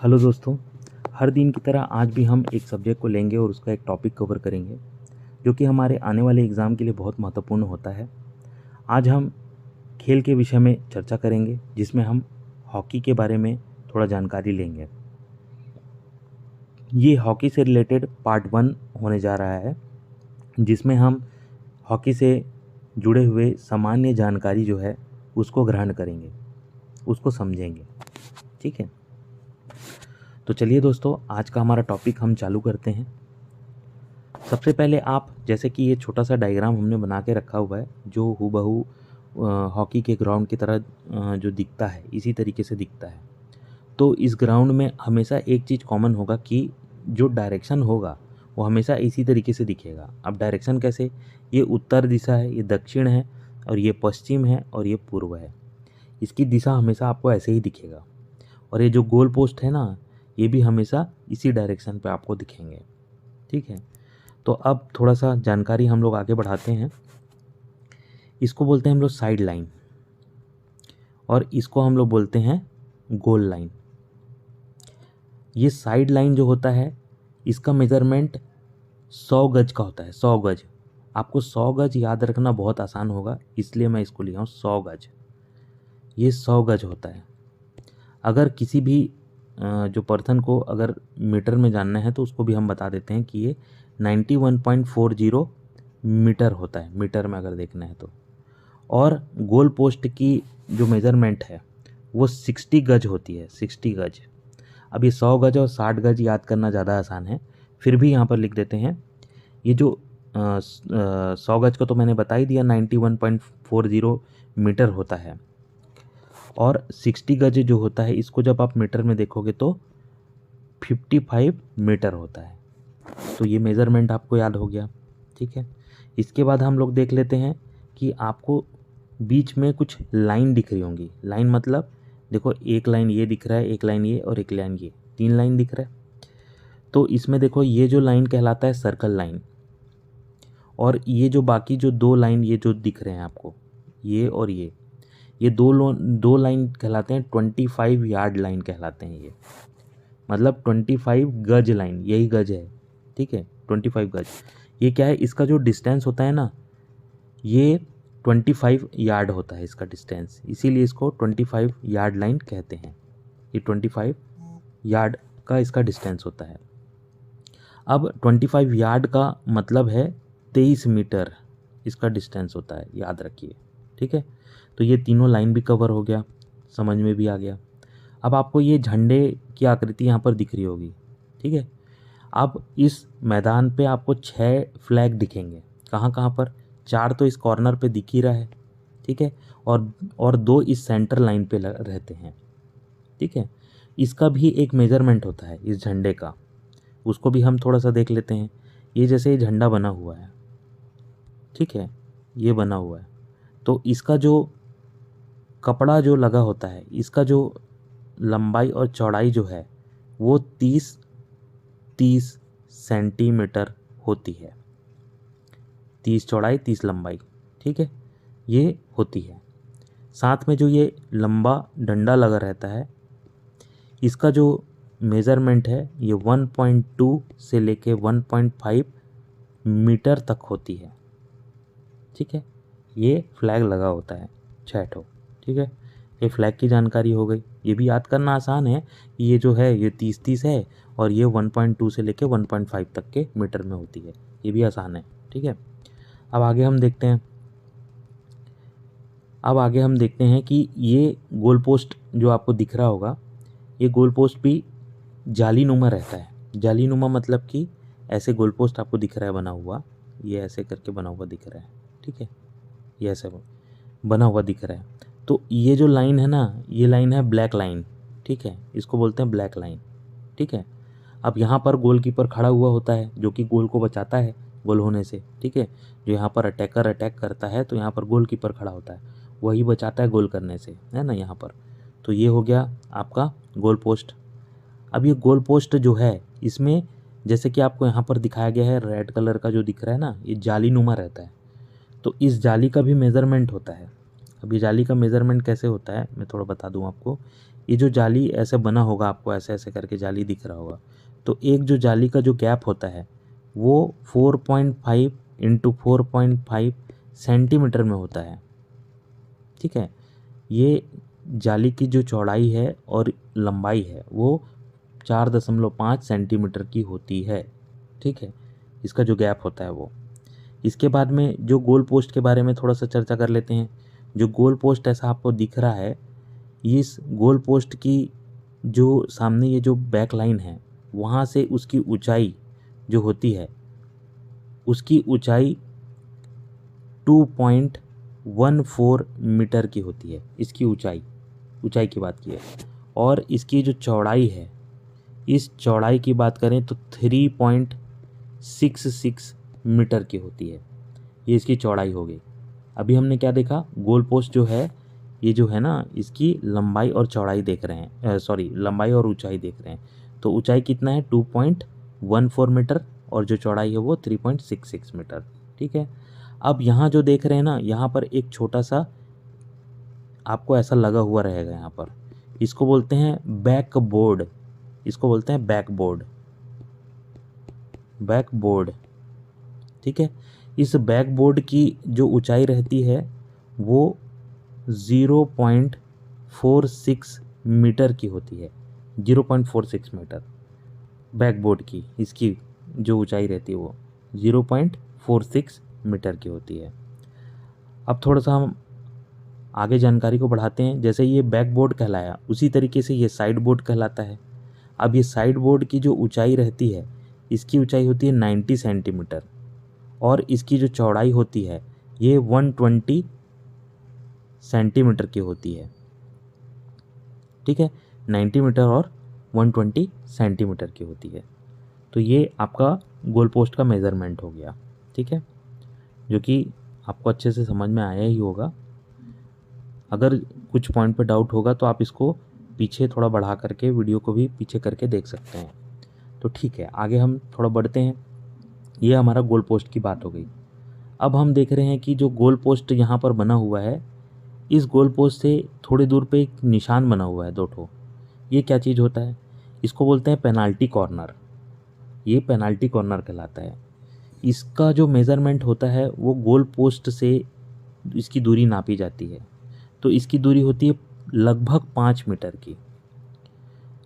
Hello दोस्तों। हर दिन की तरह आज भी हम एक सब्जेक्ट को लेंगे और उसका एक टॉपिक कवर करेंगे जो कि हमारे आने वाले एग्ज़ाम के लिए बहुत महत्वपूर्ण होता है। आज हम खेल के विषय में चर्चा करेंगे जिसमें हम हॉकी के बारे में थोड़ा जानकारी लेंगे। ये हॉकी से रिलेटेड पार्ट 1 होने जा रहा है जिसमें हम हॉकी से जुड़े हुए सामान्य जानकारी जो है उसको ग्रहण करेंगे, उसको समझेंगे। ठीक है, तो चलिए दोस्तों, आज का हमारा टॉपिक हम चालू करते हैं। सबसे पहले आप जैसे कि ये छोटा सा डायग्राम हमने बना के रखा हुआ है जो हूबहू हॉकी के ग्राउंड की तरह जो दिखता है इसी तरीके से दिखता है। तो इस ग्राउंड में हमेशा एक चीज़ कॉमन होगा कि जो डायरेक्शन होगा वो हमेशा इसी तरीके से दिखेगा। अब डायरेक्शन कैसे, ये उत्तर दिशा है, ये दक्षिण है और ये पश्चिम है और ये पूर्व है। इसकी दिशा हमेशा आपको ऐसे ही दिखेगा। और ये जो गोल पोस्ट है ना, ये भी हमेशा इसी डायरेक्शन पे आपको दिखेंगे। ठीक है, तो अब थोड़ा सा जानकारी हम लोग आगे बढ़ाते हैं। इसको बोलते हैं हम लोग साइड लाइन और इसको हम लोग बोलते हैं गोल लाइन। ये साइड लाइन जो होता है इसका मेजरमेंट 100 गज का होता है। 100 गज, आपको 100 गज याद रखना बहुत आसान होगा, इसलिए मैं इसको लिया हूँ 100 गज। ये 100 गज होता है। अगर किसी भी जो पर्सन को अगर मीटर में जानना है तो उसको भी हम बता देते हैं कि ये 91.40 मीटर होता है, मीटर में अगर देखना है तो। और गोल पोस्ट की जो मेज़रमेंट है वो 60 गज होती है, 60 गज। अब ये 100 गज और 60 गज याद करना ज़्यादा आसान है, फिर भी यहाँ पर लिख देते हैं। ये जो 100 गज का तो मैंने बता ही दिया 91.40 मीटर होता है। और 60 गज जो होता है इसको जब आप मीटर में देखोगे तो 55 मीटर होता है। तो ये मेज़रमेंट आपको याद हो गया। ठीक है, इसके बाद हम लोग देख लेते हैं कि आपको बीच में कुछ लाइन दिख रही होंगी। लाइन मतलब देखो, एक लाइन ये दिख रहा है, एक लाइन ये और एक लाइन ये, 3 लाइन दिख रहा है। तो इसमें देखो ये जो लाइन कहलाता है सर्कल लाइन, और ये जो बाकी जो 2 लाइन ये जो दिख रहे हैं आपको, ये और ये दो लाइन कहलाते हैं 25 यार्ड लाइन कहलाते हैं। ये मतलब 25 गज लाइन, यही गज है। ठीक है, 25 गज। ये क्या है, इसका जो डिस्टेंस होता है ना, ये 25 यार्ड होता है इसका डिस्टेंस, इसीलिए इसको 25 यार्ड लाइन कहते हैं। ये 25 यार्ड का इसका डिस्टेंस होता है। अब 25 यार्ड का मतलब है 23 मीटर इसका डिस्टेंस होता है, याद रखिए। ठीक है, तो ये तीनों लाइन भी कवर हो गया, समझ में भी आ गया। अब आपको ये झंडे की आकृति यहाँ पर दिख रही होगी। ठीक है, अब इस मैदान पे आपको 6 फ्लैग दिखेंगे। कहाँ कहाँ पर, 4 तो इस कॉर्नर पे दिख ही रहा है। ठीक है, और 2 इस सेंटर लाइन पे रहते हैं। ठीक है, इसका भी एक मेजरमेंट होता है इस झंडे का, उसको भी हम थोड़ा सा देख लेते हैं। ये जैसे ये झंडा बना हुआ है, ठीक है, ये बना हुआ है, तो इसका जो कपड़ा जो लगा होता है, इसका जो लंबाई और चौड़ाई जो है वो 30 सेंटीमीटर होती है। 30 चौड़ाई 30 लंबाई, ठीक है, ये होती है। साथ में जो ये लंबा डंडा लगा रहता है, इसका जो मेज़रमेंट है ये 1.2 से लेके 1.5 मीटर तक होती है। ठीक है, ये फ्लैग लगा होता है 6 ठो। ठीक है, ये फ्लैग की जानकारी हो गई। ये भी याद करना आसान है, ये जो है ये 30 है और ये 1.2 से लेके 1.5 तक के मीटर में होती है, ये भी आसान है। ठीक है, अब आगे हम देखते हैं। कि ये गोल पोस्ट जो आपको दिख रहा होगा, ये गोल पोस्ट भी जाली नुमा रहता है। जाली नुमा मतलब कि ऐसे गोल पोस्ट आपको दिख रहा है बना हुआ, ये ऐसे करके बना हुआ दिख रहा है। ठीक है, ये ऐसे बना हुआ दिख रहा है। तो ये जो लाइन है ना, ये लाइन है ब्लैक लाइन। ठीक है, इसको बोलते हैं ब्लैक लाइन। ठीक है, अब यहाँ पर गोलकीपर खड़ा हुआ होता है जो कि गोल को बचाता है गोल होने से। ठीक है, जो यहाँ पर अटैकर अटैक करता है तो यहाँ पर गोलकीपर खड़ा होता है, वही बचाता है गोल करने से, है ना यहाँ पर। तो ये हो गया आपका गोल पोस्ट। अब ये गोल पोस्ट जो है, इसमें जैसे कि आपको यहाँ पर दिखाया गया है, रेड कलर का जो दिख रहा है ना, ये जाली नुमा रहता है। तो इस जाली का भी मेज़रमेंट होता है। अब ये जाली का मेज़रमेंट कैसे होता है मैं थोड़ा बता दूं आपको। ये जो जाली ऐसे बना होगा, आपको ऐसे ऐसे करके जाली दिख रहा होगा, तो एक जो जाली का जो गैप होता है वो 4.5 इंटू 4.5 सेंटीमीटर में होता है। ठीक है, ये जाली की जो चौड़ाई है और लंबाई है वो 4.5 सेंटीमीटर की होती है। ठीक है, इसका जो गैप होता है वो। इसके बाद में जो गोल पोस्ट के बारे में थोड़ा सा चर्चा कर लेते हैं। जो गोल पोस्ट ऐसा आपको दिख रहा है, इस गोल पोस्ट की जो सामने ये जो बैक लाइन है, वहाँ से उसकी ऊंचाई जो होती है, उसकी ऊंचाई 2.14 मीटर की होती है। इसकी ऊंचाई की बात की है। और इसकी जो चौड़ाई है, इस चौड़ाई की बात करें तो 3.66 मीटर की होती है। ये इसकी चौड़ाई हो गई। अभी हमने क्या देखा, गोल पोस्ट जो है, ये जो है ना, इसकी लंबाई और चौड़ाई देख रहे हैं, लंबाई और ऊंचाई देख रहे हैं। तो ऊंचाई कितना है, 2.14 मीटर, और जो चौड़ाई है वो 3.66 मीटर। ठीक है, अब यहाँ जो देख रहे हैं ना, यहाँ पर एक छोटा सा आपको ऐसा लगा हुआ रहेगा यहाँ पर, इसको बोलते हैं बैक बोर्ड। इसको बोलते हैं बैक बोर्ड। ठीक है, इस बैक बोर्ड की जो ऊंचाई रहती है वो 0.46 मीटर की होती है। 0.46 मीटर बैक बोर्ड की, इसकी जो ऊंचाई रहती है वो 0.46 मीटर की होती है। अब थोड़ा सा हम आगे जानकारी को बढ़ाते हैं। जैसे ये बैक बोर्ड कहलाया, उसी तरीके से ये साइड बोर्ड कहलाता है। अब ये साइड बोर्ड की जो ऊंचाई रहती है, इसकी ऊंचाई होती है 90 सेंटीमीटर, और इसकी जो चौड़ाई होती है ये 120 सेंटीमीटर की होती है। ठीक है, 90 मीटर और 120 सेंटीमीटर की होती है। तो ये आपका गोल पोस्ट का मेज़रमेंट हो गया। ठीक है, जो कि आपको अच्छे से समझ में आया ही होगा। अगर कुछ पॉइंट पे डाउट होगा तो आप इसको पीछे थोड़ा बढ़ा करके, वीडियो को भी पीछे करके देख सकते हैं। तो ठीक है, आगे हम थोड़ा बढ़ते हैं। ये हमारा गोल पोस्ट की बात हो गई। अब हम देख रहे हैं कि जो गोल पोस्ट यहाँ पर बना हुआ है, इस गोल पोस्ट से थोड़ी दूर पे एक निशान बना हुआ है, 2 ठो। ये क्या चीज़ होता है, इसको बोलते हैं पेनाल्टी कॉर्नर। ये पेनाल्टी कॉर्नर कहलाता है। इसका जो मेज़रमेंट होता है वो गोल पोस्ट से इसकी दूरी नापी जाती है। तो इसकी दूरी होती है लगभग 5 मीटर की।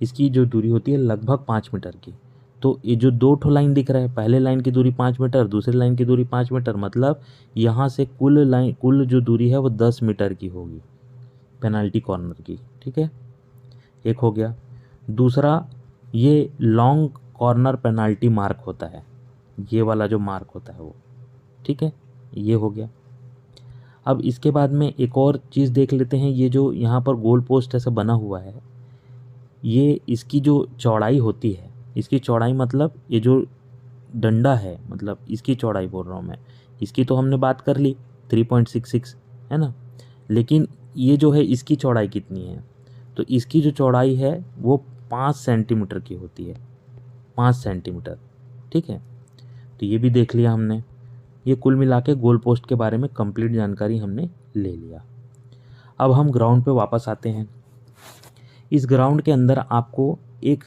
इसकी जो दूरी होती है लगभग 5 मीटर की। तो ये जो 2 ठो लाइन दिख रहा है, पहले लाइन की दूरी 5 मीटर, दूसरी लाइन की दूरी 5 मीटर, मतलब यहाँ से कुल जो दूरी है वो 10 मीटर की होगी पेनाल्टी कॉर्नर की। ठीक है, एक हो गया। दूसरा, ये लॉन्ग कॉर्नर पेनाल्टी मार्क होता है, ये वाला जो मार्क होता है वो। ठीक है, ये हो गया। अब इसके बाद में एक और चीज़ देख लेते हैं। ये जो यहाँ पर गोल पोस्ट ऐसा बना हुआ है, ये इसकी जो चौड़ाई होती है, इसकी चौड़ाई मतलब ये जो डंडा है, मतलब इसकी चौड़ाई बोल रहा हूँ मैं। इसकी तो हमने बात कर ली 3.66 है ना, लेकिन ये जो है इसकी चौड़ाई कितनी है, तो इसकी जो चौड़ाई है वो 5 सेंटीमीटर की होती है। 5 सेंटीमीटर। ठीक है, तो ये भी देख लिया हमने। ये कुल मिला के गोल पोस्ट के बारे में कंप्लीट जानकारी हमने ले लिया। अब हम ग्राउंड पे वापस आते हैं। इस ग्राउंड के अंदर आपको एक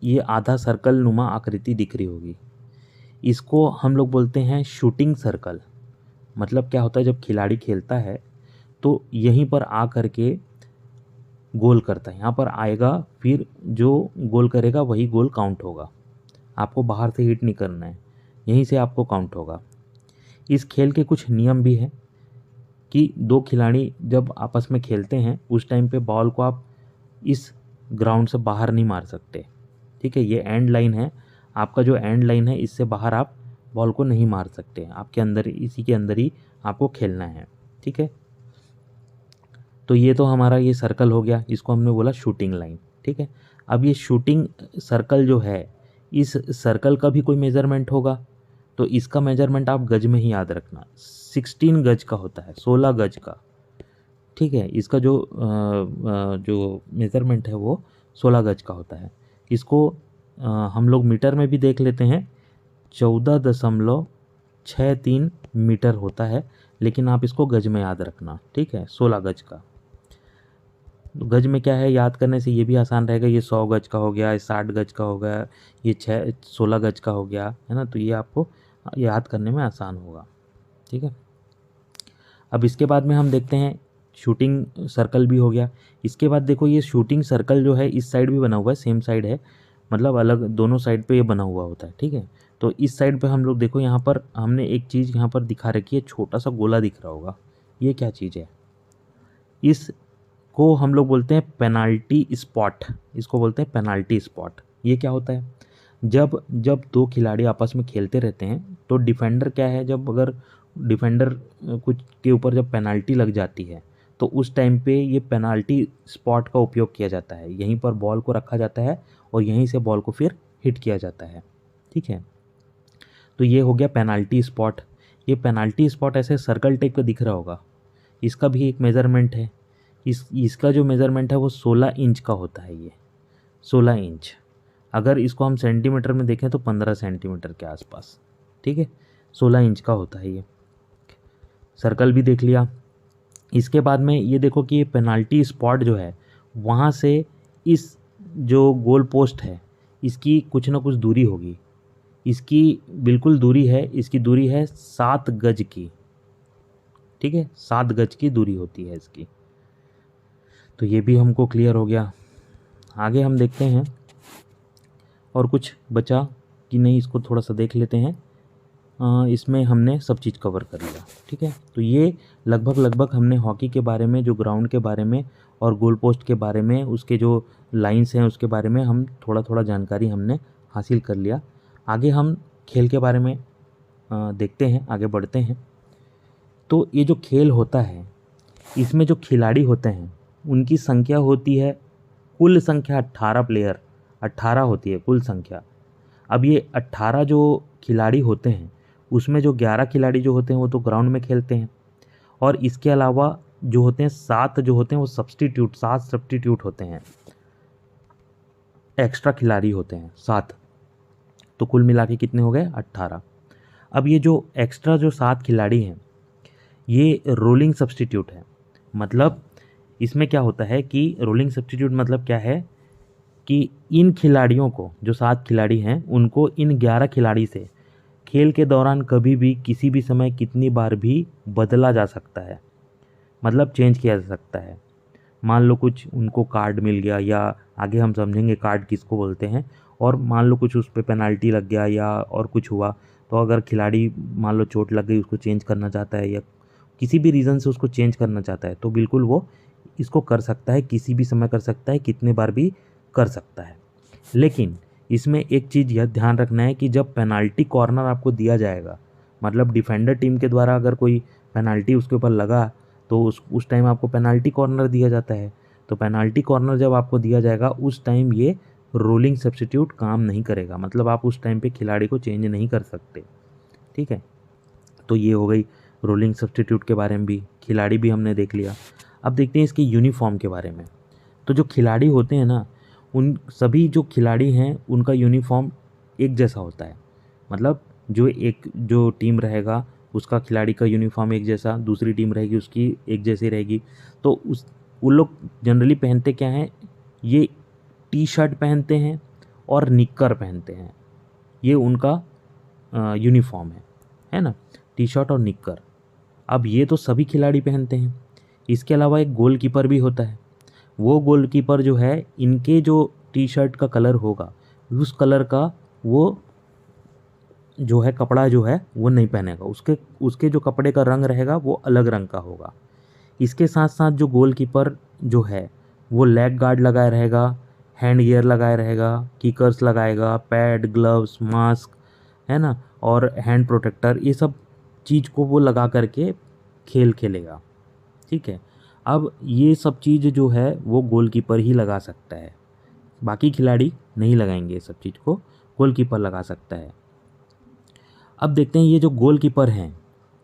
ये आधा सर्कल नुमा आकृति दिख रही होगी। इसको हम लोग बोलते हैं शूटिंग सर्कल। मतलब क्या होता है, जब खिलाड़ी खेलता है तो यहीं पर आ करके गोल करता है, यहाँ पर आएगा, फिर जो गोल करेगा वही गोल काउंट होगा। आपको बाहर से हिट नहीं करना है, यहीं से आपको काउंट होगा। इस खेल के कुछ नियम भी हैं कि 2 खिलाड़ी जब आपस में खेलते हैं उस टाइम पे बॉल को आप इस ग्राउंड से बाहर नहीं मार सकते। ठीक है, ये एंड लाइन है, आपका जो एंड लाइन है इससे बाहर आप बॉल को नहीं मार सकते। आपके अंदर, इसी के अंदर ही आपको खेलना है। ठीक है, तो ये तो हमारा ये सर्कल हो गया, इसको हमने बोला शूटिंग लाइन। ठीक है, अब ये शूटिंग सर्कल जो है, इस सर्कल का भी कोई मेज़रमेंट होगा, तो इसका मेजरमेंट आप गज में ही याद रखना। 16 गज का होता है, 16 गज का। ठीक है, इसका जो मेज़रमेंट है वो 16 गज का होता है। इसको हम लोग मीटर में भी देख लेते हैं, 14.63 मीटर होता है, लेकिन आप इसको गज में याद रखना। ठीक है, 16 गज का। तो गज में क्या है, याद करने से ये भी आसान रहेगा, ये 100 गज का हो गया, ये 60 गज का हो गया, ये 16 गज का हो गया, है ना। तो ये आपको याद करने में आसान होगा, ठीक है। अब इसके बाद में हम देखते हैं शूटिंग सर्कल भी हो गया। इसके बाद देखो ये शूटिंग सर्कल जो है इस साइड भी बना हुआ है, सेम साइड है, मतलब अलग दोनों साइड पे ये बना हुआ होता है, ठीक है। तो इस साइड पे हम लोग देखो यहाँ पर हमने एक चीज़ यहाँ पर दिखा रखी है, छोटा सा गोला दिख रहा होगा, ये क्या चीज़ है, इसको हम लोग बोलते हैं पेनाल्टी स्पॉट, इसको बोलते हैं पेनाल्टी स्पॉट। ये क्या होता है, जब जब दो खिलाड़ी आपस में खेलते रहते हैं तो डिफेंडर क्या है, जब अगर डिफेंडर कुछ के ऊपर जब पेनाल्टी लग जाती है तो उस टाइम पे ये पेनाल्टी स्पॉट का उपयोग किया जाता है, यहीं पर बॉल को रखा जाता है और यहीं से बॉल को फिर हिट किया जाता है, ठीक है। तो ये हो गया पेनाल्टी स्पॉट। ये पेनाल्टी स्पॉट ऐसे सर्कल टाइप का दिख रहा होगा, इसका भी एक मेज़रमेंट है, इसका जो मेज़रमेंट है वो 16 इंच का होता है, ये 16 इंच। अगर इसको हम सेंटीमीटर में देखें तो 15 सेंटीमीटर के आसपास, ठीक है, 16 इंच का होता है ये। सर्कल भी देख लिया। इसके बाद में ये देखो कि ये पेनाल्टी स्पॉट जो है वहाँ से इस जो गोल पोस्ट है इसकी कुछ ना कुछ दूरी होगी, इसकी बिल्कुल दूरी है, इसकी दूरी है 7 गज की, ठीक है, 7 गज की दूरी होती है इसकी। तो ये भी हमको क्लियर हो गया। आगे हम देखते हैं और कुछ बचा कि नहीं, इसको थोड़ा सा देख लेते हैं। इसमें हमने सब चीज़ कवर कर लिया, ठीक है। तो ये लगभग हमने हॉकी के बारे में, जो ग्राउंड के बारे में और गोल पोस्ट के बारे में, उसके जो लाइंस हैं उसके बारे में हम थोड़ा थोड़ा जानकारी हमने हासिल कर लिया। आगे हम खेल के बारे में देखते हैं, आगे बढ़ते हैं। तो ये जो खेल होता है इसमें जो खिलाड़ी होते हैं उनकी संख्या होती है, कुल संख्या 18 प्लेयर, 18 होती है कुल संख्या। अब ये 18 जो खिलाड़ी होते हैं उसमें जो 11 खिलाड़ी जो होते हैं वो तो ग्राउंड में खेलते हैं, और इसके अलावा जो होते हैं 7 जो होते हैं वो सब्स्टिट्यूट, 7 सब्स्टिट्यूट होते हैं, एक्स्ट्रा खिलाड़ी होते हैं 7। तो कुल मिला के कितने हो गए, 18। अब ये जो एक्स्ट्रा जो 7 खिलाड़ी हैं ये रोलिंग सब्स्टिट्यूट है। मतलब इसमें क्या होता है कि रोलिंग सब्स्टिट्यूट मतलब क्या है कि इन खिलाड़ियों को, जो 7 खिलाड़ी हैं उनको इन 11 खिलाड़ी से खेल के दौरान कभी भी किसी भी समय कितनी बार भी बदला जा सकता है, मतलब चेंज किया जा सकता है। मान लो कुछ उनको कार्ड मिल गया, या आगे हम समझेंगे कार्ड किसको बोलते हैं, और मान लो कुछ उस पर पेनाल्टी लग गया या और कुछ हुआ, तो अगर खिलाड़ी मान लो चोट लग गई, उसको चेंज करना चाहता है या किसी भी रीज़न से उसको चेंज करना चाहता है तो बिल्कुल वो इसको कर सकता है, किसी भी समय कर सकता है, कितने बार भी कर सकता है। लेकिन इसमें एक चीज़ यह ध्यान रखना है कि जब पेनाल्टी कॉर्नर आपको दिया जाएगा, मतलब डिफेंडर टीम के द्वारा अगर कोई पेनाल्टी उसके ऊपर लगा तो उस टाइम आपको पेनाल्टी कॉर्नर दिया जाता है। तो पेनाल्टी कॉर्नर जब आपको दिया जाएगा उस टाइम ये रोलिंग सब्स्टिट्यूट काम नहीं करेगा, मतलब आप उस टाइम पे खिलाड़ी को चेंज नहीं कर सकते, ठीक है। तो ये हो गई रोलिंग सब्स्टिट्यूट के बारे में भी, खिलाड़ी भी हमने देख लिया। अब देखते हैं इसके यूनिफॉर्म के बारे में। तो जो खिलाड़ी होते हैं ना, उन सभी जो खिलाड़ी हैं उनका यूनिफॉर्म एक जैसा होता है, मतलब जो टीम रहेगा उसका खिलाड़ी का यूनिफॉर्म एक जैसा, दूसरी टीम रहेगी उसकी एक जैसी रहेगी। तो उन लोग जनरली पहनते क्या हैं, ये टी शर्ट पहनते हैं और निक्कर पहनते हैं, ये उनका यूनिफॉर्म है ना, टी शर्ट और निक्कर। अब ये तो सभी खिलाड़ी पहनते हैं। इसके अलावा एक गोलकीपर भी होता है, वो गोलकीपर जो है इनके जो टी शर्ट का कलर होगा उस कलर का वो जो है कपड़ा जो है वो नहीं पहनेगा, उसके जो कपड़े का रंग रहेगा वो अलग रंग का होगा। इसके साथ साथ जो गोलकीपर जो है वो लेग गार्ड लगाए रहेगा, हैंड गियर लगाए रहेगा, किकर्स लगाएगा, पैड, ग्लव्स, मास्क, है ना, और हैंड प्रोटेक्टर, ये सब चीज़ को वो लगा करके खेल खेलेगा, ठीक है। अब ये सब चीज़ जो है वो गोलकीपर ही लगा सकता है, बाकी खिलाड़ी नहीं लगाएंगे, ये सब चीज़ को गोलकीपर लगा सकता है। अब देखते हैं ये जो गोलकीपर हैं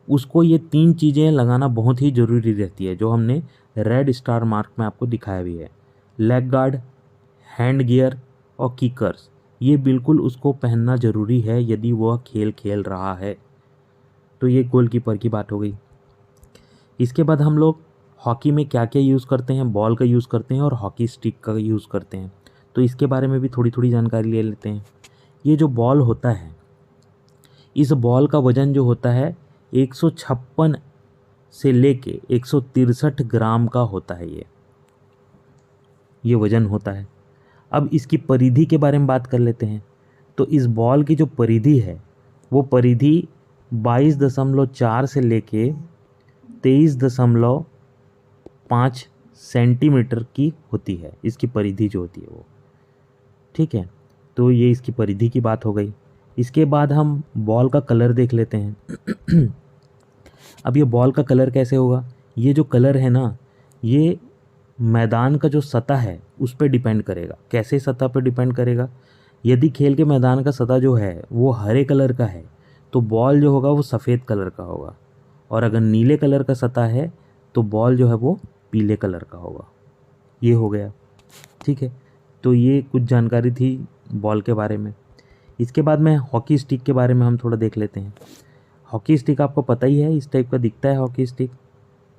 उसको ये 3 चीज़ें लगाना बहुत ही ज़रूरी रहती है, जो हमने रेड स्टार मार्क में आपको दिखाया भी है। लेग गार्ड, हैंड गियर और किकर्स, ये बिल्कुल उसको पहनना ज़रूरी है यदि वह खेल खेल रहा है। तो ये गोलकीपर की बात हो गई। इसके बाद हम लोग हॉकी में क्या क्या यूज़ करते हैं, बॉल का यूज़ करते हैं और हॉकी स्टिक का यूज़ करते हैं। तो इसके बारे में भी थोड़ी थोड़ी जानकारी ले लेते हैं। ये जो बॉल होता है, इस बॉल का वज़न जो होता है 156 से लेके 163 ग्राम का होता है। ये वज़न होता है। अब इसकी परिधि के बारे में बात कर लेते हैं। तो इस बॉल की जो परिधि है वो परिधि 22.4 से लेके 23.5 सेंटीमीटर की होती है, इसकी परिधि जो होती है वो। ठीक है, तो ये इसकी परिधि की बात हो गई। इसके बाद हम बॉल का कलर देख लेते हैं। अब ये बॉल का कलर कैसे होगा? ये जो कलर है ना, ये मैदान का जो सतह है उस पर डिपेंड करेगा। कैसे सतह पर डिपेंड करेगा? यदि खेल के मैदान का सतह जो है वो हरे कलर का है तो बॉल जो होगा वो सफ़ेद कलर का होगा, और अगर नीले कलर का सतह है तो बॉल जो है वो पीले कलर का होगा। ये हो गया। ठीक है, तो ये कुछ जानकारी थी बॉल के बारे में। इसके बाद में हॉकी स्टिक के बारे में हम थोड़ा देख लेते हैं। हॉकी स्टिक आपको पता ही है, इस टाइप का दिखता है हॉकी स्टिक,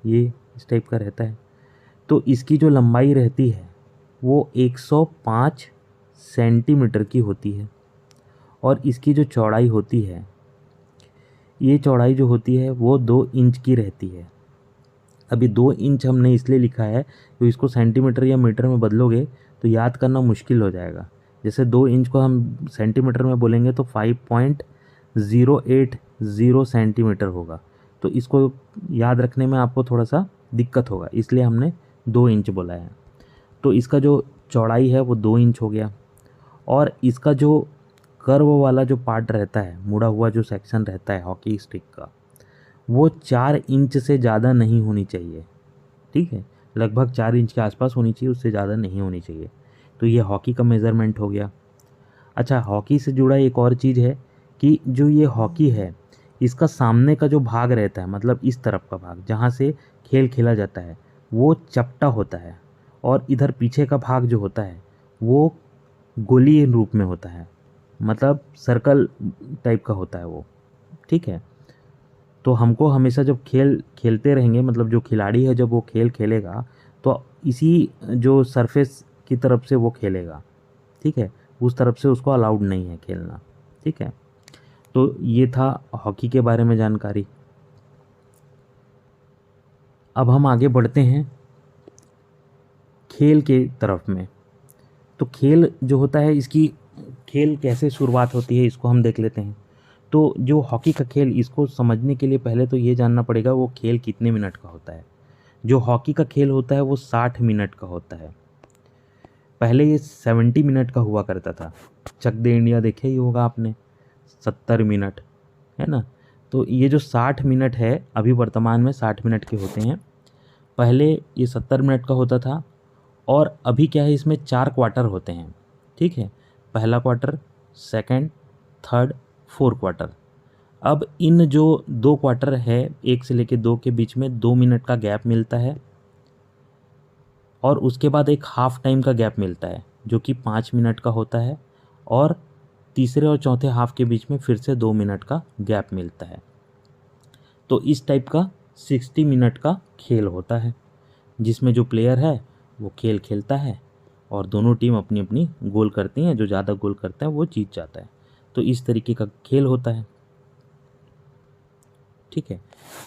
ये इस टाइप का रहता है। तो इसकी जो लंबाई रहती है वो 105 सेंटीमीटर की होती है, और इसकी जो चौड़ाई होती है, ये चौड़ाई जो होती है वो 2 इंच की रहती है। अभी 2 इंच हमने इसलिए लिखा है तो इसको सेंटीमीटर या मीटर में बदलोगे तो याद करना मुश्किल हो जाएगा। जैसे 2 इंच को हम सेंटीमीटर में बोलेंगे तो 5.080 सेंटीमीटर होगा, तो इसको याद रखने में आपको थोड़ा सा दिक्कत होगा, इसलिए हमने 2 इंच बोला है। तो इसका जो चौड़ाई है वो 2 इंच हो गया, और इसका जो कर्व वाला जो पार्ट रहता है, मुड़ा हुआ जो सेक्शन रहता है हॉकी स्टिक का, वो 4 इंच से ज़्यादा नहीं होनी चाहिए। ठीक है, लगभग 4 इंच के आसपास होनी चाहिए, उससे ज़्यादा नहीं होनी चाहिए। तो ये हॉकी का मेज़रमेंट हो गया। अच्छा, हॉकी से जुड़ा एक और चीज़ है कि जो ये हॉकी है, इसका सामने का जो भाग रहता है, मतलब इस तरफ का भाग जहाँ से खेल खेला जाता है, वो चपटा होता है, और इधर पीछे का भाग जो होता है वो गोलीय रूप में होता है, मतलब सर्कल टाइप का होता है वो। ठीक है, तो हमको हमेशा जब खेल खेलते रहेंगे, मतलब जो खिलाड़ी है जब वो खेल खेलेगा तो इसी जो सरफेस की तरफ से वो खेलेगा। ठीक है, उस तरफ से उसको अलाउड नहीं है खेलना। ठीक है, तो ये था हॉकी के बारे में जानकारी। अब हम आगे बढ़ते हैं खेल के तरफ में। तो खेल जो होता है, इसकी खेल कैसे शुरुआत होती है इसको हम देख लेते हैं। तो जो हॉकी का खेल, इसको समझने के लिए पहले तो ये जानना पड़ेगा वो खेल कितने मिनट का होता है। जो हॉकी का खेल होता है वो 60 मिनट का होता है। पहले ये 70 मिनट का हुआ करता था। चक दे इंडिया देखे ही होगा आपने, 70 मिनट, है ना। तो ये जो 60 मिनट है अभी वर्तमान में 60 मिनट के होते हैं। पहले ये 70 मिनट का होता था, और अभी क्या है, इसमें 4 क्वार्टर होते हैं। ठीक है, पहला quarter, second, third, fourth quarter. अब इन जो 2 क्वार्टर है, 1 से लेके 2 के बीच में 2 मिनट का गैप मिलता है, और उसके बाद एक हाफ टाइम का गैप मिलता है जो कि 5 मिनट का होता है, और तीसरे और चौथे हाफ के बीच में फिर से 2 मिनट का गैप मिलता है। तो इस टाइप का 60 मिनट का खेल होता है, जिसमें जो प्लेयर है वो खेल खेलता है, और दोनों टीम अपनी अपनी गोल करती हैं। जो ज़्यादा गोल करता है वो जीत जाता है। तो इस तरीके का खेल होता है। ठीक है,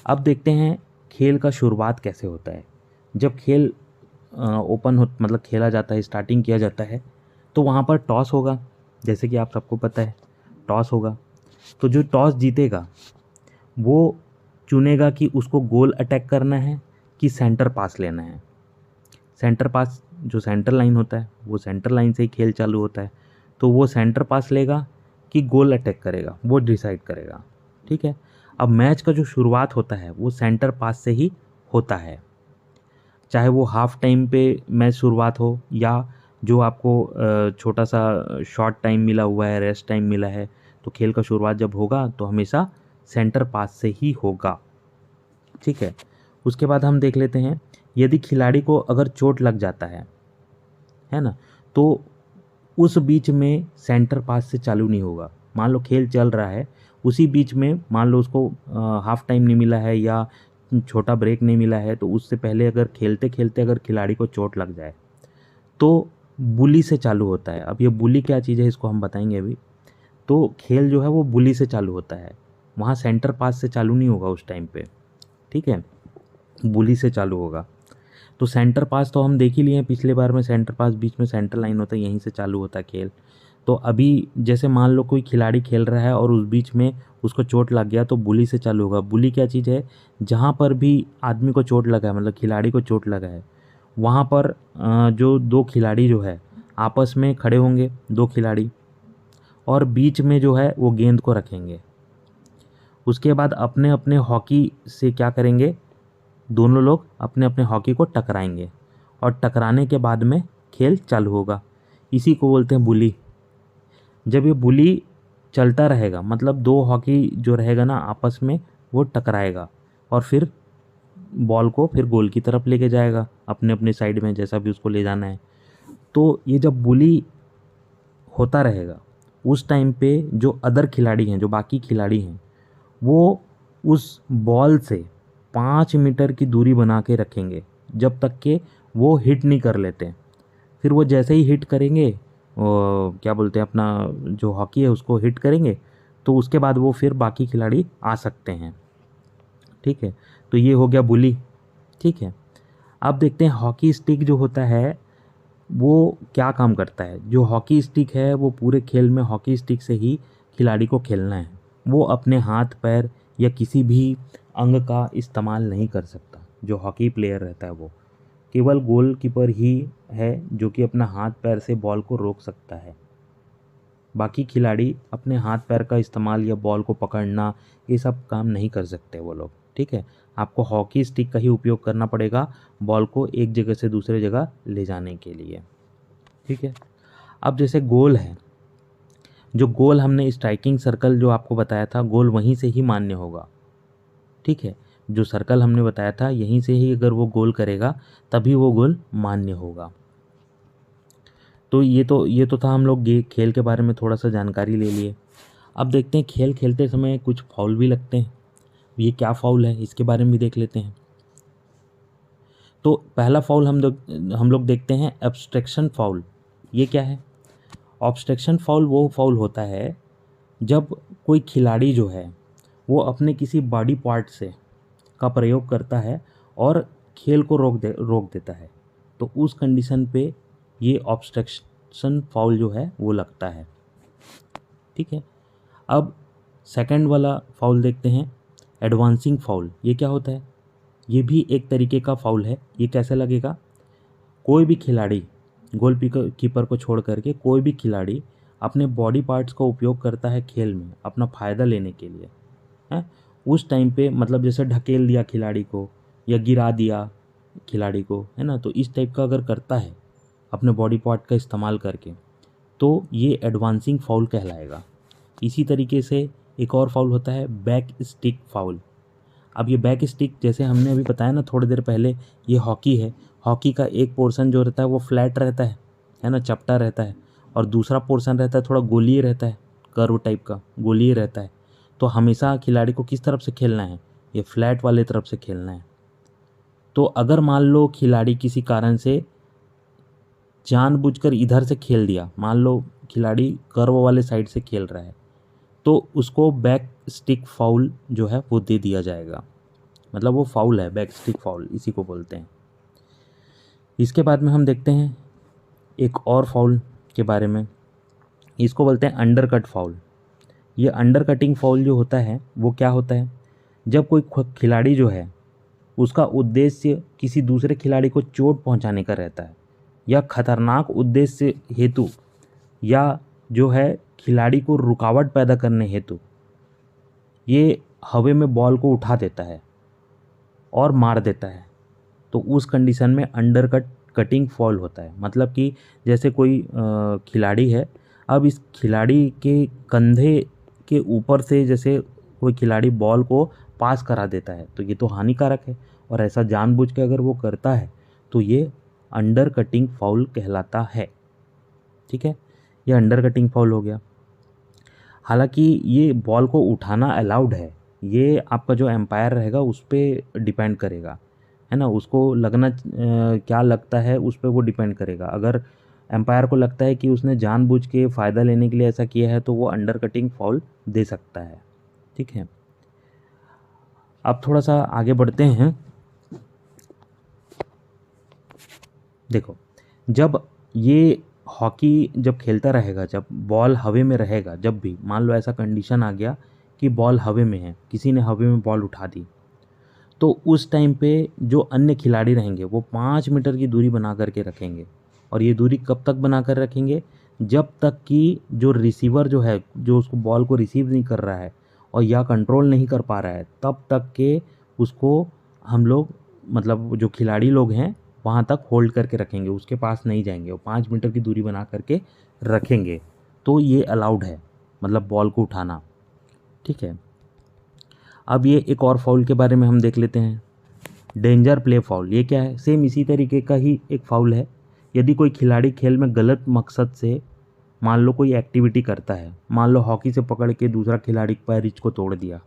अब देखते हैं खेल का शुरुआत कैसे होता है। जब खेल ओपन हो, मतलब खेला जाता है, स्टार्टिंग किया जाता है, तो वहाँ पर टॉस होगा। जैसे कि आप सबको पता है टॉस होगा। तो जो टॉस जीतेगा वो चुनेगा कि उसको गोल अटैक करना है कि सेंटर पास लेना है। सेंटर पास, जो सेंटर लाइन होता है वो सेंटर लाइन से ही खेल चालू होता है, तो वो सेंटर पास लेगा कि गोल अटैक करेगा वो डिसाइड करेगा। ठीक है, अब मैच का जो शुरुआत होता है वो सेंटर पास से ही होता है, चाहे वो हाफ टाइम पे मैच शुरुआत हो या जो आपको छोटा सा शॉर्ट टाइम मिला हुआ है, रेस्ट टाइम मिला है, तो खेल का शुरुआत जब होगा तो हमेशा सेंटर पास से ही होगा। ठीक है, उसके बाद हम देख लेते हैं, यदि खिलाड़ी को अगर चोट लग जाता है ना, तो उस बीच में सेंटर पास से चालू नहीं होगा। मान लो खेल चल रहा है, उसी बीच में मान लो उसको हाफ टाइम नहीं मिला है या छोटा ब्रेक नहीं मिला है तो उससे पहले अगर खेलते खेलते अगर खिलाड़ी को चोट लग जाए तो बुली से चालू होता है। अब ये बुली क्या चीज़ है इसको हम बताएंगे अभी। तो खेल जो है वो बुली से चालू होता है, वहाँ सेंटर पास से चालू नहीं होगा उस टाइम पे, ठीक है, बुली से चालू होगा। तो सेंटर पास तो हम देख ही लिए हैं पिछले बार में, सेंटर पास बीच में सेंटर लाइन होता है, यहीं से चालू होता है खेल। तो अभी जैसे मान लो कोई खिलाड़ी खेल रहा है और उस बीच में उसको चोट लग गया तो बुली से चालू होगा। बुली क्या चीज़ है, जहाँ पर भी आदमी को चोट लगा है, मतलब खिलाड़ी को चोट लगा है, वहाँ पर जो दो खिलाड़ी जो है आपस में खड़े होंगे, दो खिलाड़ी, और बीच में जो है वो गेंद को रखेंगे। उसके बाद अपने अपने हॉकी से क्या करेंगे, दोनों लोग अपने अपने हॉकी को टकराएंगे और टकराने के बाद में खेल चालू होगा। इसी को बोलते हैं बुली। जब ये बुली चलता रहेगा मतलब दो हॉकी जो रहेगा ना आपस में वो टकराएगा और फिर बॉल को फिर गोल की तरफ लेके जाएगा अपने अपने साइड में, जैसा भी उसको ले जाना है। तो ये जब बुली होता रहेगा उस टाइम पे जो अदर खिलाड़ी हैं, जो बाकी खिलाड़ी हैं, वो उस बॉल से 5 मीटर की दूरी बना के रखेंगे जब तक कि वो हिट नहीं कर लेते। फिर वो जैसे ही हिट करेंगे, क्या बोलते हैं, अपना जो हॉकी है उसको हिट करेंगे, तो उसके बाद वो फिर बाकी खिलाड़ी आ सकते हैं, ठीक है। तो ये हो गया बुली, ठीक है। अब देखते हैं हॉकी स्टिक जो होता है वो क्या काम करता है। जो हॉकी स्टिक है वो पूरे खेल में हॉकी स्टिक से ही खिलाड़ी को खेलना है। वो अपने हाथ पैर या किसी भी अंग का इस्तेमाल नहीं कर सकता। जो हॉकी प्लेयर रहता है वो केवल गोलकीपर ही है जो कि अपना हाथ पैर से बॉल को रोक सकता है। बाकी खिलाड़ी अपने हाथ पैर का इस्तेमाल या बॉल को पकड़ना ये सब काम नहीं कर सकते वो लोग, ठीक है। आपको हॉकी स्टिक का ही उपयोग करना पड़ेगा बॉल को एक जगह से दूसरे जगह ले जाने के लिए, ठीक है। अब जैसे गोल है, जो गोल हमने स्ट्राइकिंग सर्कल जो आपको बताया था, गोल वहीं से ही मान्य होगा, ठीक है। जो सर्कल हमने बताया था यहीं से ही अगर वो गोल करेगा तभी वो गोल मान्य होगा। तो ये तो था हम लोग खेल के बारे में थोड़ा सा जानकारी ले लिए। अब देखते हैं खेल खेलते समय कुछ फाउल भी लगते हैं। ये क्या फाउल है इसके बारे में भी देख लेते हैं। तो पहला फाउल हम लोग देखते हैं ऑब्स्ट्रक्शन फाउल। ये क्या है? ऑब्स्ट्रक्शन फाउल वो फाउल होता है जब कोई खिलाड़ी जो है वो अपने किसी बॉडी पार्ट से का प्रयोग करता है और खेल को रोक देता है, तो उस कंडीशन पे ये ऑब्स्ट्रक्शन फाउल जो है वो लगता है, ठीक है। अब सेकंड वाला फाउल देखते हैं, एडवांसिंग फाउल। ये क्या होता है? ये भी एक तरीके का फाउल है। ये कैसे लगेगा? कोई भी खिलाड़ी, गोल कीपर को छोड़ करके कोई भी खिलाड़ी अपने बॉडी पार्ट्स का उपयोग करता है खेल में अपना फ़ायदा लेने के लिए, है उस टाइम पे, मतलब जैसे ढकेल दिया खिलाड़ी को या गिरा दिया खिलाड़ी को, है ना, तो इस टाइप का अगर करता है अपने बॉडी पार्ट का इस्तेमाल करके तो ये एडवांसिंग फाउल कहलाएगा। इसी तरीके से एक और फाउल होता है बैक स्टिक फाउल। अब ये बैक स्टिक जैसे हमने अभी बताया ना थोड़ी देर पहले, ये हॉकी है। हॉकी का एक पोर्शन जो रहता है वो फ्लैट रहता है ना, चपटा रहता है, और दूसरा पोर्शन रहता है थोड़ा गोलीय रहता है, कर्व टाइप का गोलीय रहता है। तो हमेशा खिलाड़ी को किस तरफ से खेलना है? ये फ्लैट वाले तरफ से खेलना है। तो अगर मान लो खिलाड़ी किसी कारण से जानबूझकर इधर से खेल दिया, मान लो खिलाड़ी कर्व वाले साइड से खेल रहा है, तो उसको बैक स्टिक फाउल जो है वो दे दिया जाएगा। मतलब वो फाउल है, बैक स्टिक फाउल इसी को बोलते हैं। इसके बाद में हम देखते हैं एक और फाउल के बारे में, इसको बोलते हैं अंडर कट फाउल। ये अंडर कटिंग फाउल जो होता है वो क्या होता है? जब कोई खिलाड़ी जो है उसका उद्देश्य किसी दूसरे खिलाड़ी को चोट पहुंचाने का रहता है या खतरनाक उद्देश्य हेतु या जो है खिलाड़ी को रुकावट पैदा करने हेतु ये हवा में बॉल को उठा देता है और मार देता है, तो उस कंडीशन में अंडर कटिंग फाउल होता है। मतलब कि जैसे कोई खिलाड़ी है, अब इस खिलाड़ी के कंधे के ऊपर से जैसे कोई खिलाड़ी बॉल को पास करा देता है, तो ये तो हानिकारक है, और ऐसा जानबूझ के अगर वो करता है तो ये अंडर कटिंग फाउल कहलाता है, ठीक है। ये अंडर कटिंग फाउल हो गया। हालांकि ये बॉल को उठाना अलाउड है, ये आपका जो एम्पायर रहेगा उस पर डिपेंड करेगा, है ना। उसको लगना क्या लगता है उस पर वो डिपेंड करेगा। अगर एम्पायर को लगता है कि उसने जानबूझ के फ़ायदा लेने के लिए ऐसा किया है तो वो अंडर कटिंग फाउल दे सकता है, ठीक है। अब थोड़ा सा आगे बढ़ते हैं। देखो, जब ये हॉकी जब खेलता रहेगा, जब बॉल हवा में रहेगा, जब भी मान लो ऐसा कंडीशन आ गया कि बॉल हवा में है, किसी ने हवा में बॉल उठा दी, तो उस टाइम पे जो अन्य खिलाड़ी रहेंगे वो 5 मीटर की दूरी बना करके रखेंगे। और ये दूरी कब तक बना कर रखेंगे? जब तक कि जो रिसीवर जो है, जो उसको बॉल को रिसीव नहीं कर रहा है और या कंट्रोल नहीं कर पा रहा है, तब तक के उसको हम लोग, मतलब जो खिलाड़ी लोग हैं, वहाँ तक होल्ड करके रखेंगे, उसके पास नहीं जाएंगे, वो 5 मीटर की दूरी बना करके रखेंगे। तो ये अलाउड है, मतलब बॉल को उठाना, ठीक है। अब ये एक और फाउल के बारे में हम देख लेते हैं, डेंजर प्ले फाउल। ये क्या है? सेम इसी तरीके का ही एक फाउल है। यदि कोई खिलाड़ी खेल में गलत मकसद से मान लो कोई एक्टिविटी करता है, मान लो हॉकी से पकड़ के दूसरा खिलाड़ी के पैर को तोड़ दिया,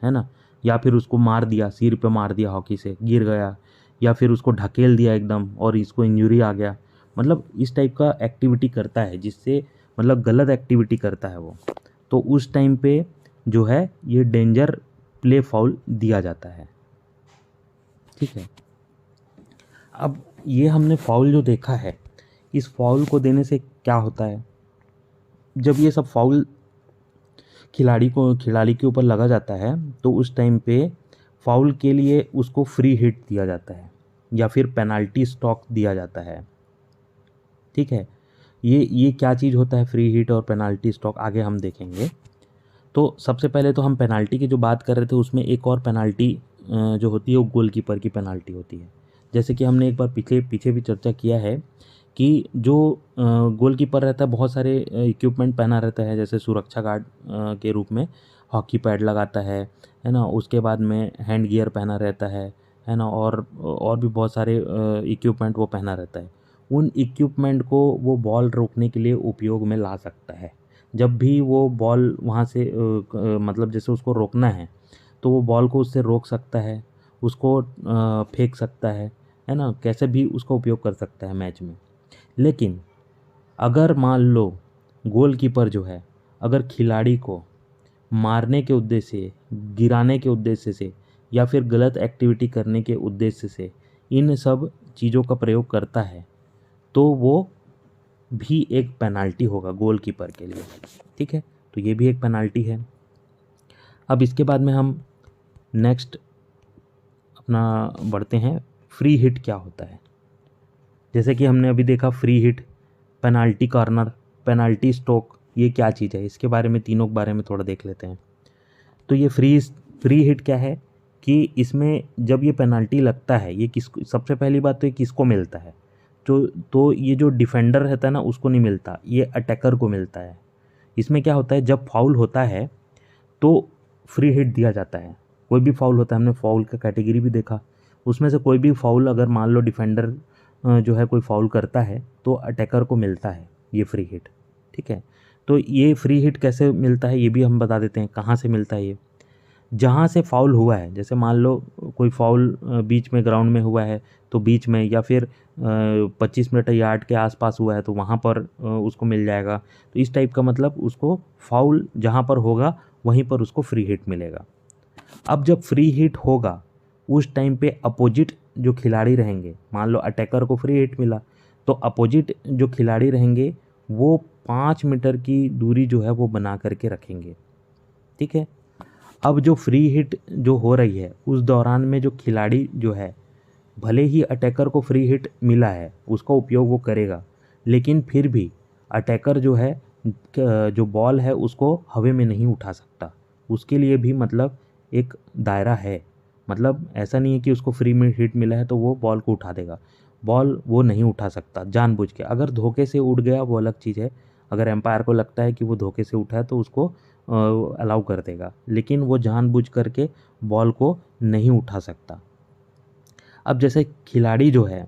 है ना, या फिर उसको मार दिया, सिर पे मार दिया, हॉकी से गिर गया, या फिर उसको ढकेल दिया एकदम और इसको इंजरी आ गया, मतलब इस टाइप का एक्टिविटी करता है जिससे मतलब गलत एक्टिविटी करता है वो, तो उस टाइम पे जो है ये डेंजर प्ले फाउल दिया जाता है, ठीक है। अब ये हमने फाउल जो देखा है, इस फाउल को देने से क्या होता है? जब ये सब फाउल खिलाड़ी के ऊपर लगा जाता है तो उस टाइम पे फाउल के लिए उसको फ्री हिट दिया जाता है या फिर पेनाल्टी स्टॉक दिया जाता है, ठीक है। ये क्या चीज़ होता है फ्री हिट और पेनाल्टी स्टॉक, आगे हम देखेंगे। तो सबसे पहले तो हम पेनाल्टी की जो बात कर रहे थे उसमें एक और पेनाल्टी जो होती है वो गोलकीपर की पेनाल्टी होती है। जैसे कि हमने एक बार पीछे भी चर्चा किया है कि जो गोलकीपर रहता है बहुत सारे इक्विपमेंट पहना रहता है, जैसे सुरक्षा गार्ड के रूप में हॉकी पैड लगाता है ना, उसके बाद में हैंड गियर पहना रहता है ना, और भी बहुत सारे इक्विपमेंट वो पहना रहता है। उन इक्विपमेंट को वो बॉल रोकने के लिए उपयोग में ला सकता है। जब भी वो बॉल वहाँ से मतलब जैसे उसको रोकना है तो वो बॉल को उससे रोक सकता है, उसको फेंक सकता है ना, कैसे भी उसका उपयोग कर सकता है मैच में। लेकिन अगर मान लो गोलकीपर जो है, अगर खिलाड़ी को मारने के उद्देश्य से, गिराने के उद्देश्य से या फिर गलत एक्टिविटी करने के उद्देश्य से इन सब चीज़ों का प्रयोग करता है तो वो भी एक पेनाल्टी होगा गोलकीपर के लिए, ठीक है। तो ये भी एक पेनाल्टी है। अब इसके बाद में हम नेक्स्ट अपना बढ़ते हैं, फ्री हिट क्या होता है। जैसे कि हमने अभी देखा free hit, penalty corner, penalty stroke, ये क्या चीज़ है, इसके बारे में, तीनों के बारे में थोड़ा देख लेते हैं। तो ये फ्री हिट क्या है कि इसमें जब ये पेनाल्टी लगता है, ये किसको, सबसे पहली बात तो ये किसको मिलता है, तो ये जो डिफेंडर रहता है ना उसको नहीं मिलता, ये अटैकर को मिलता है। इसमें क्या होता है, जब फाउल होता है तो फ्री हिट दिया जाता है। कोई भी फाउल होता है, हमने फाउल का कैटेगरी भी देखा, उसमें से कोई भी फाउल अगर मान लो डिफेंडर जो है कोई फाउल करता है तो अटैकर को मिलता है ये फ्री हिट, ठीक है। तो ये फ्री हिट कैसे मिलता है ये भी हम बता देते हैं, कहाँ से मिलता है ये। जहाँ से फाउल हुआ है, जैसे मान लो कोई फाउल बीच में ग्राउंड में हुआ है तो बीच में, या फिर 25 मीटर यार्ड के आसपास हुआ है तो वहाँ पर उसको मिल जाएगा। तो इस टाइप का मतलब उसको फाउल जहाँ पर होगा वहीं पर उसको फ्री हिट मिलेगा। अब जब फ्री हिट होगा उस टाइम पे अपोजिट जो खिलाड़ी रहेंगे, मान लो अटैकर को फ्री हिट मिला तो अपोजिट जो खिलाड़ी रहेंगे वो 5 मीटर की दूरी जो है वो बना करके रखेंगे, ठीक है। अब जो फ्री हिट जो हो रही है उस दौरान में जो खिलाड़ी जो है, भले ही अटैकर को फ्री हिट मिला है उसका उपयोग वो करेगा, लेकिन फिर भी अटैकर जो है जो बॉल है उसको हवा में नहीं उठा सकता। उसके लिए भी मतलब एक दायरा है, मतलब ऐसा नहीं है कि उसको फ्री में हिट मिला है तो वो बॉल को उठा देगा। बॉल वो नहीं उठा सकता जानबूझ के। अगर धोखे से उड़ गया वो अलग चीज़ है, अगर एम्पायर को लगता है कि वो धोखे से उठा है तो उसको अलाउ कर देगा, लेकिन वो जानबूझ करके बॉल को नहीं उठा सकता। अब जैसे खिलाड़ी जो है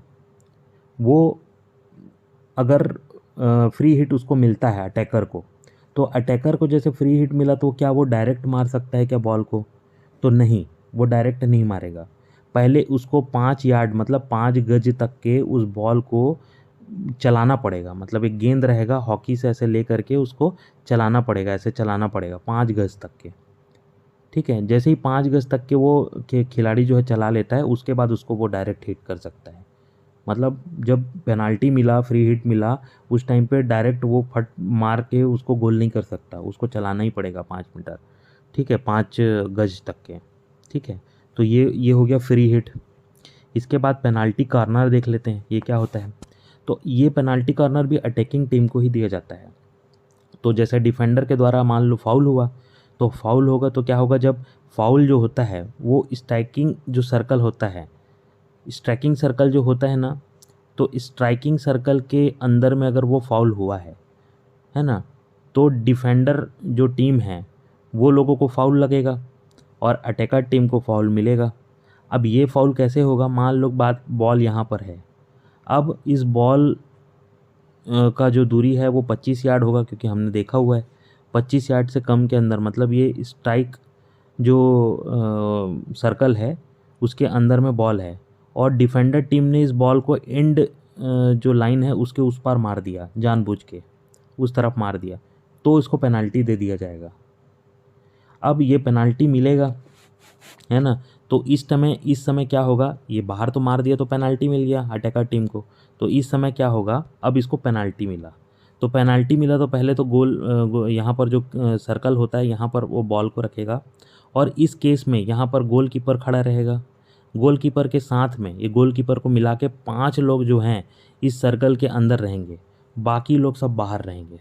वो अगर फ्री हिट उसको मिलता है अटैकर को, तो अटैकर को जैसे फ्री हिट मिला तो क्या वो डायरेक्ट मार सकता है क्या बॉल को? तो नहीं, वो डायरेक्ट नहीं मारेगा। पहले उसको 5 यार्ड मतलब 5 गज तक के उस बॉल को चलाना पड़ेगा। मतलब एक गेंद रहेगा, हॉकी से ऐसे ले करके उसको चलाना पड़ेगा, ऐसे चलाना पड़ेगा 5 गज तक के। ठीक है, जैसे ही 5 गज तक के वो खिलाड़ी जो है चला लेता है, उसके बाद उसको वो डायरेक्ट हिट कर सकता है। मतलब जब पेनाल्टी मिला, फ्री हिट मिला, उस टाइम पे डायरेक्ट वो फट मार के उसको गोल नहीं कर सकता, उसको चलाना ही पड़ेगा 5 मीटर। ठीक है, 5 गज तक के। ठीक है, तो ये हो गया फ्री हिट। इसके बाद पेनाल्टी कॉर्नर देख लेते हैं, ये क्या होता है। तो ये पेनाल्टी कॉर्नर भी अटैकिंग टीम को ही दिया जाता है। तो जैसे डिफेंडर के द्वारा मान लो फाउल हुआ, तो फाउल होगा तो क्या होगा, जब फाउल जो होता है वो स्ट्राइकिंग जो सर्कल होता है, स्ट्राइकिंग सर्कल जो होता है ना, तो स्ट्राइकिंग सर्कल के अंदर में अगर वो फाउल हुआ है ना, तो डिफेंडर जो टीम है वो लोगों को फाउल लगेगा और अटैकर टीम को फाउल मिलेगा। अब ये फाउल कैसे होगा, मान लो बात बॉल यहाँ पर है, अब इस बॉल का जो दूरी है वो 25 यार्ड होगा, क्योंकि हमने देखा हुआ है 25 यार्ड से कम के अंदर मतलब ये स्ट्राइक जो सर्कल है उसके अंदर में बॉल है, और डिफेंडर टीम ने इस बॉल को एंड जो लाइन है उसके उस पार मार दिया, जानबूझ के उस तरफ मार दिया, तो इसको पेनाल्टी दे दिया जाएगा। अब ये पेनाल्टी मिलेगा, है ना। तो इस समय क्या होगा, ये बाहर तो मार दिया तो पेनाल्टी मिल गया अटैकर टीम को, तो इस समय क्या होगा, अब इसको पेनाल्टी मिला। तो पेनाल्टी मिला तो पहले तो यहाँ पर जो सर्कल होता है यहाँ पर वो बॉल को रखेगा, और इस केस में यहाँ पर गोलकीपर खड़ा रहेगा। गोलकीपर के साथ में ये गोलकीपर को मिला के 5 लोग जो हैं इस सर्कल के अंदर रहेंगे, बाकी लोग सब बाहर रहेंगे।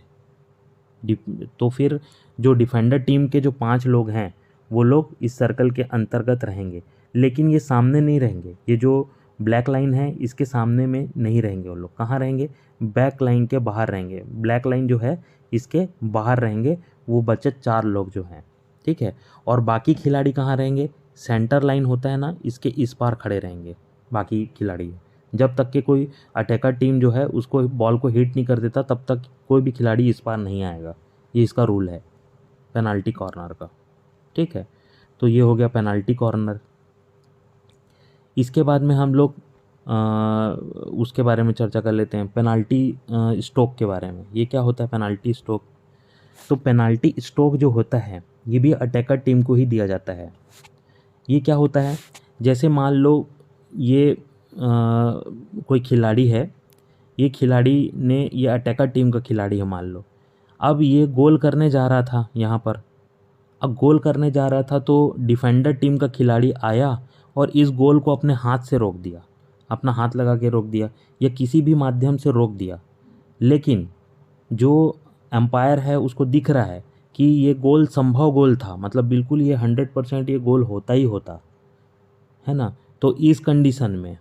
तो फिर जो डिफेंडर टीम के जो 5 लोग हैं वो लोग इस सर्कल के अंतर्गत रहेंगे, लेकिन ये सामने नहीं रहेंगे। ये जो ब्लैक लाइन है इसके सामने में नहीं रहेंगे, वो लोग कहाँ रहेंगे, बैक लाइन के बाहर रहेंगे। ब्लैक लाइन जो है इसके बाहर रहेंगे वो बचे 4 लोग जो हैं। ठीक है, और बाकी खिलाड़ी कहाँ रहेंगे, सेंटर लाइन होता है ना, इसके इस पार खड़े रहेंगे बाकी खिलाड़ी। जब तक कि कोई अटैकर टीम जो है उसको बॉल को हिट नहीं कर देता तब तक कोई भी खिलाड़ी इस पार नहीं आएगा। ये इसका रूल है पेनाल्टी कॉर्नर का। ठीक है, तो ये हो गया पेनाल्टी कॉर्नर। इसके बाद में हम लोग उसके बारे में चर्चा कर लेते हैं, पेनाल्टी स्ट्रोक के बारे में। ये क्या होता है पेनाल्टी स्ट्रोक, तो पेनाल्टी स्ट्रोक जो होता है ये भी अटैकर टीम को ही दिया जाता है। ये क्या होता है, जैसे मान लो ये कोई खिलाड़ी है, ये खिलाड़ी ने, ये अटैकर टीम का खिलाड़ी है मान लो, अब ये गोल करने जा रहा था यहाँ पर। अब गोल करने जा रहा था तो डिफेंडर टीम का खिलाड़ी आया और इस गोल को अपने हाथ से रोक दिया, अपना हाथ लगा के रोक दिया या किसी भी माध्यम से रोक दिया, लेकिन जो एम्पायर है उसको दिख रहा है कि ये गोल संभव गोल था, मतलब बिल्कुल ये 100% ये गोल होता ही होता है ना, तो इस कंडीशन में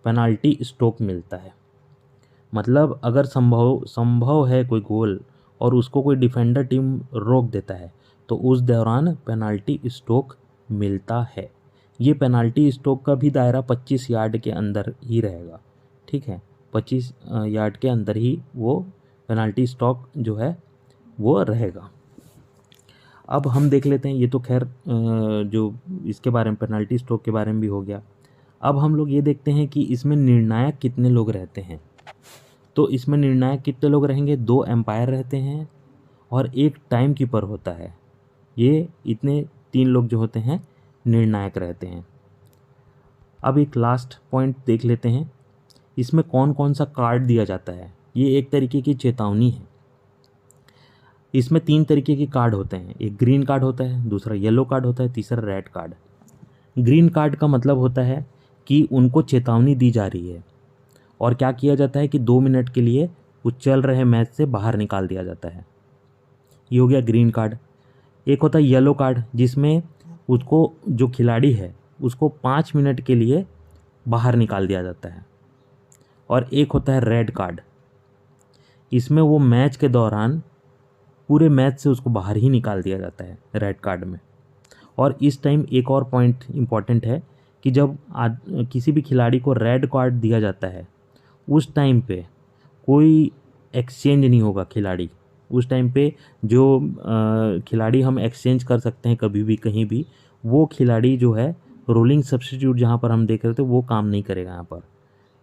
पेनाल्टी स्ट्रोक मिलता है। मतलब अगर संभव है कोई गोल और उसको कोई डिफेंडर टीम रोक देता है तो उस दौरान पेनाल्टी स्ट्रोक मिलता है। ये पेनाल्टी स्ट्रोक का भी दायरा 25 यार्ड के अंदर ही रहेगा। ठीक है, 25 यार्ड के अंदर ही वो पेनाल्टी स्ट्रोक जो है वो रहेगा। अब हम देख लेते हैं, ये तो खैर जो इसके बारे में पेनाल्टी स्ट्रोक के बारे में भी हो गया। अब हम लोग ये देखते हैं कि इसमें निर्णायक कितने लोग रहते हैं। तो इसमें निर्णायक कितने लोग रहेंगे, 2 एम्पायर रहते हैं और एक टाइम कीपर होता है। ये इतने 3 लोग जो होते हैं निर्णायक रहते हैं। अब एक लास्ट पॉइंट देख लेते हैं, इसमें कौन कौन सा कार्ड दिया जाता है। ये एक तरीके की चेतावनी है। इसमें 3 तरीके के कार्ड होते हैं, एक ग्रीन कार्ड होता है, दूसरा येलो कार्ड होता है, तीसरा रेड कार्ड। ग्रीन कार्ड का मतलब होता है कि उनको चेतावनी दी जा रही है और क्या किया जाता है कि 2 मिनट के लिए वो चल रहे मैच से बाहर निकाल दिया जाता है। ये हो गया ग्रीन कार्ड। एक होता है येलो कार्ड, जिसमें उसको जो खिलाड़ी है उसको 5 मिनट के लिए बाहर निकाल दिया जाता है। और एक होता है रेड कार्ड, इसमें वो मैच के दौरान पूरे मैच से उसको बाहर ही निकाल दिया जाता है रेड कार्ड में। और इस टाइम एक और पॉइंट इम्पॉर्टेंट है कि जब किसी भी खिलाड़ी को रेड कार्ड दिया जाता है उस टाइम पे कोई एक्सचेंज नहीं होगा खिलाड़ी। उस टाइम पे जो खिलाड़ी हम एक्सचेंज कर सकते हैं कभी भी कहीं भी, वो खिलाड़ी जो है रोलिंग सब्स्टिट्यूट जहाँ पर हम देख रहे थे वो काम नहीं करेगा। यहाँ पर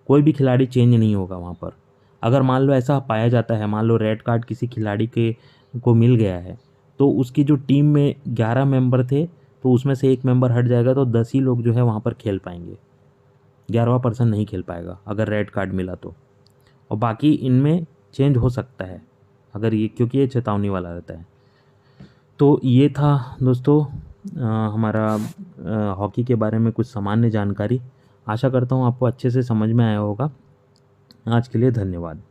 कोई भी खिलाड़ी चेंज नहीं होगा वहाँ पर। अगर मान लो ऐसा पाया जाता है, मान लो रेड कार्ड किसी खिलाड़ी के को मिल गया है, तो उसकी जो टीम में 11 मेंबर थे तो उसमें से एक मेंबर हट जाएगा, तो 10 ही लोग जो है वहाँ पर खेल पाएंगे, 11वां पर्सन नहीं खेल पाएगा अगर रेड कार्ड मिला तो। और बाकी इनमें चेंज हो सकता है अगर ये, क्योंकि ये चेतावनी वाला रहता है। तो ये था दोस्तों हमारा हॉकी के बारे में कुछ सामान्य जानकारी। आशा करता हूँ आपको अच्छे से समझ में आया होगा। आज के लिए धन्यवाद।